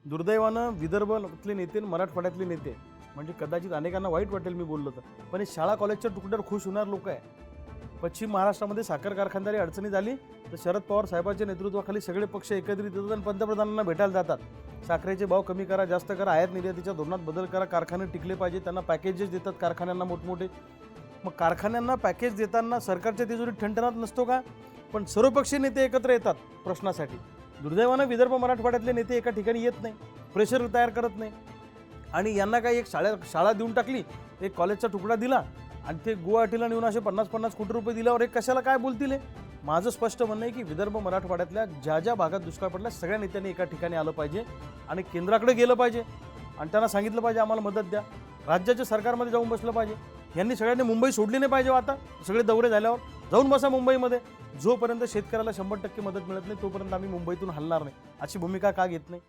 दुर्दैवानं विदर्भातले नेते आणि मराठवाड्यातले नेते म्हणजे कदाचित अनेकांना वाईट वाटेल मी बोललो तर, पण हे शाळा कॉलेजच्या तुकड्यावर खुश होणार लोक आहे. पश्चिम महाराष्ट्रामध्ये साखर कारखानदारी अडचणी झाली तर शरद पवार साहेबांच्या नेतृत्वाखाली सगळे पक्ष एकत्रित येतात आणि पंतप्रधानांना भेटायला जातात. साखरेचे भाव कमी करा, जास्त करा, आयात निर्यातीच्या धोरणात बदल करा, कारखाने टिकले पाहिजे, त्यांना पॅकेजेस देतात कारखान्यांना मोठमोठे. मग कारखान्यांना पॅकेज देताना सरकारच्या तिजोरीत ठणठणात नसतो का? पण सर्वपक्षीय नेते एकत्र येतात प्रश्नासाठी. दुर्दैवानं विदर्भ मराठवाड्यातले नेते एका ठिकाणी येत नाही, प्रेशर तयार करत नाही. आणि यांना काही एक शाळा देऊन टाकली, एक कॉलेजचा तुकडा दिला आणि ते गुवाहाटीला नेऊन असे 50-50 कोटी रुपये दिल्यावर एक कशाला काय बोलतील? माझं स्पष्ट म्हणणं आहे की विदर्भ मराठवाड्यातल्या ज्या ज्या भागात दुष्काळ पडला सगळ्या नेत्यांनी एका ठिकाणी आलं पाहिजे आणि केंद्राकडे गेलं पाहिजे आणि त्यांना सांगितलं पाहिजे आम्हाला मदत द्या. राज्याच्या सरकारमध्ये जाऊन बसलं पाहिजे. यांनी सगळ्यांनी मुंबई सोडली नाही पाहिजे. आता सगळे दौरे झाल्यावर जाऊन बसा मुंबईमध्ये. जोपर्यंत शेतकऱ्याला 100% मदत मिळत नाही तोपर्यंत आम्ही मुंबईतून हलणार नाही, अशी भूमिका का घेत नाही?